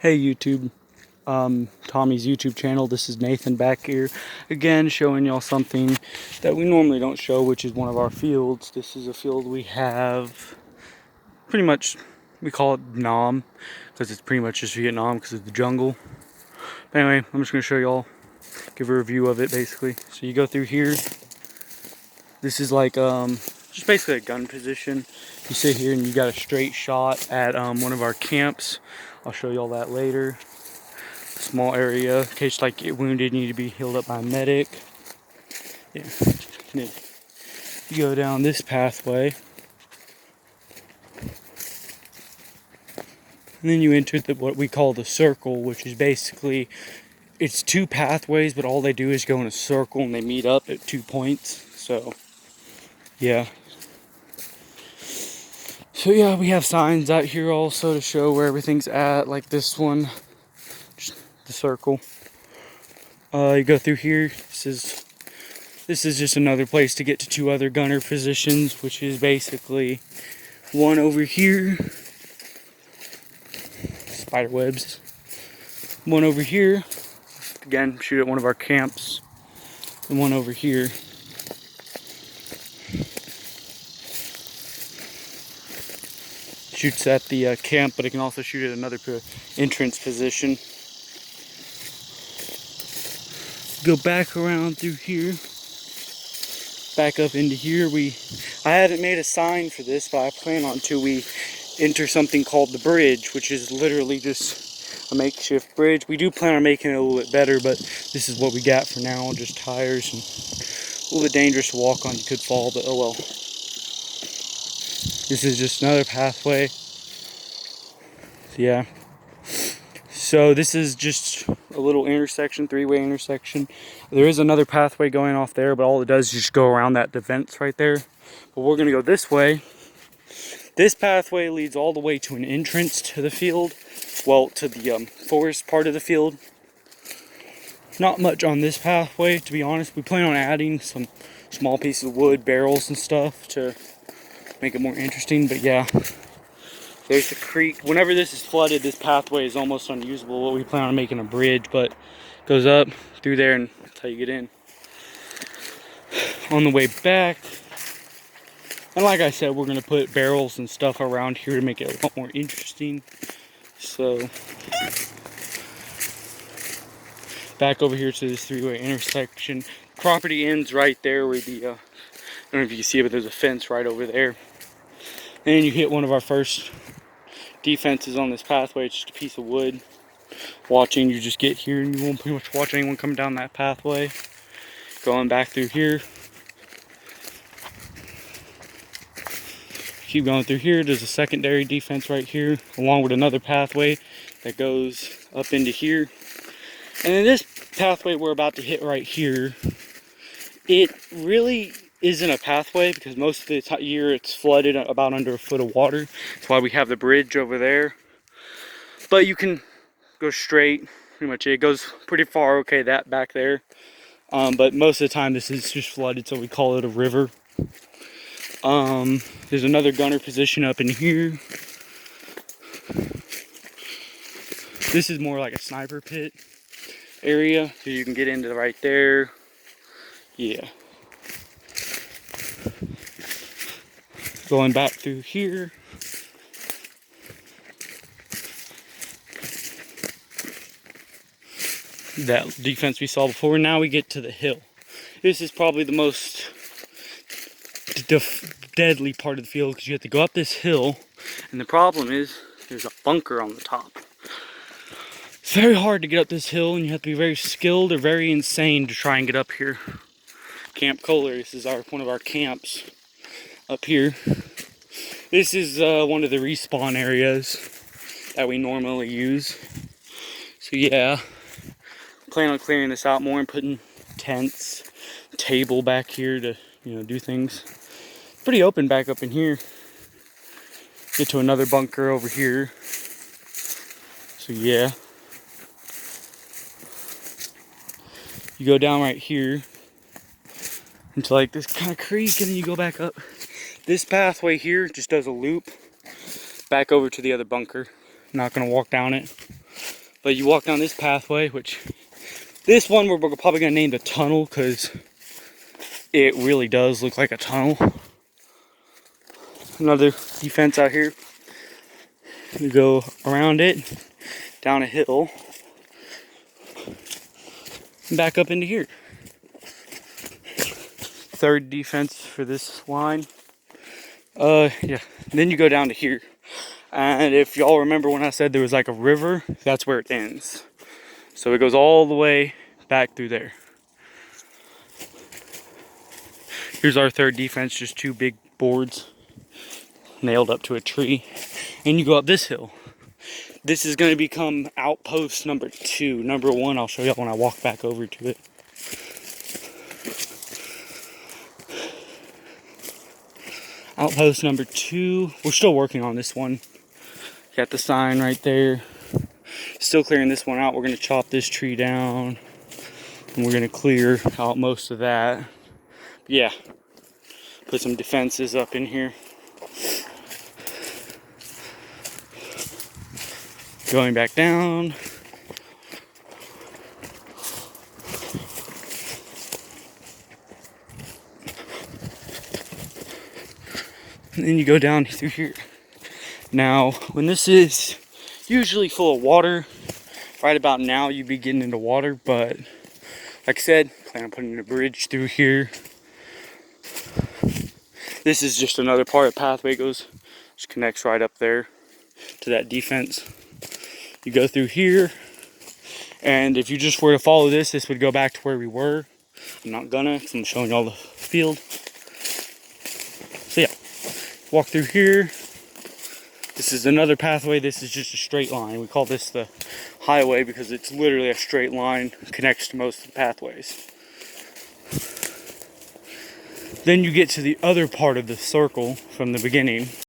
Hey YouTube, Tommy's YouTube channel. This is Nathan back here again, showing y'all something that we normally don't show, which is one of our fields. This is a field we have pretty much, we call it Nam because it's pretty much just Vietnam because of the jungle. But anyway, I'm just going to show y'all, give a review of it basically. So you go through here. This is like just basically a gun position. You sit here and you got a straight shot at one of our camps. I'll show y'all that later. Small area in case like get wounded, need to be healed up by a medic. Yeah. You go down this pathway, and then you enter what we call the circle, which is basically it's two pathways, but all they do is go in a circle and they meet up at 2 points. So yeah. So yeah, we have signs out here also to show where everything's at, like this one, the circle. You go through here. This is just another place to get to two other gunner positions, which is basically one over here. Spider webs. One over here. Again, shoot at one of our camps. And one over here. Shoots at the camp, but it can also shoot at another entrance position. Go back around through here. Back up into here. I haven't made a sign for this, but I plan on to. We enter something called the bridge, which is literally just a makeshift bridge. We do plan on making it a little bit better, but this is what we got for now, just tires and a little bit dangerous to walk on. You could fall, but oh well. This is just another pathway. So yeah. So this is just a little intersection, three-way intersection. There is another pathway going off there, but all it does is just go around that fence right there. But we're gonna go this way. This pathway leads all the way to an entrance to the field. Well, to the forest part of the field. Not much on this pathway, to be honest. We plan on adding some small pieces of wood, barrels and stuff to make it more interesting, but yeah. There's the creek. Whenever this is flooded, this pathway is almost unusable. We plan on making a bridge, but it goes up through there and that's how you get in. On the way back, and like I said, we're going to put barrels and stuff around here to make it a lot more interesting. So, back over here to this three-way intersection. Property ends right there where the, I don't know if you can see it, but there's a fence right over there. And you hit one of our first defenses on this pathway. It's just a piece of wood. Watching, you just get here and you won't pretty much watch anyone come down that pathway. Going back through here. Keep going through here. There's a secondary defense right here, along with another pathway that goes up into here. And then this pathway we're about to hit right here, it really isn't a pathway because most of the year it's flooded about under a foot of water. That's why we have the bridge over there. But you can go straight, pretty much it goes pretty far, okay, that back there. But most of the time this is just flooded, so we call it a river. There's another gunner position up in here. This is more like a sniper pit area, so you can get into right there. Yeah. Going back through here. That defense we saw before. Now we get to the hill. This is probably the most deadly part of the field because you have to go up this hill, and the problem is there's a bunker on the top. It's very hard to get up this hill, and you have to be very skilled or very insane to try and get up here. Camp Kohler, this is one of our camps up here. This is one of the respawn areas that we normally use. So yeah, plan on clearing this out more and putting tents, table back here to, do things. Pretty open back up in here. Get to another bunker over here. So yeah. You go down right here into like this kind of creek, and then you go back up. This pathway here just does a loop back over to the other bunker. Not gonna walk down it. But you walk down this pathway, which this one we're probably gonna name the tunnel because it really does look like a tunnel. Another defense out here. You go around it, down a hill, and back up into here. Third defense for this line. Yeah. Then you go down to here. And if y'all remember when I said there was like a river, that's where it ends. So it goes all the way back through there. Here's our third defense, just two big boards nailed up to a tree. And you go up this hill. This is going to become outpost number 2. Number 1, I'll show y'all when I walk back over to it. Outpost number 2. We're still working on this one. Got the sign right there. Still clearing this one out. We're going to chop this tree down. And we're going to clear out most of that. But yeah. Put some defenses up in here. Going back down. And then you go down through here. Now, when this is usually full of water, right about now you'd be getting into water, but like I said, plan on putting a bridge through here. This is just another part of the pathway, just connects right up there to that defense. You go through here, and if you just were to follow this, this would go back to where we were. I'm not gonna, because I'm showing y'all the field. So yeah, walk through here. This is another pathway. This is just a straight line. We call this the highway because it's literally a straight line, connects to most of the pathways. Then you get to the other part of the circle from the beginning.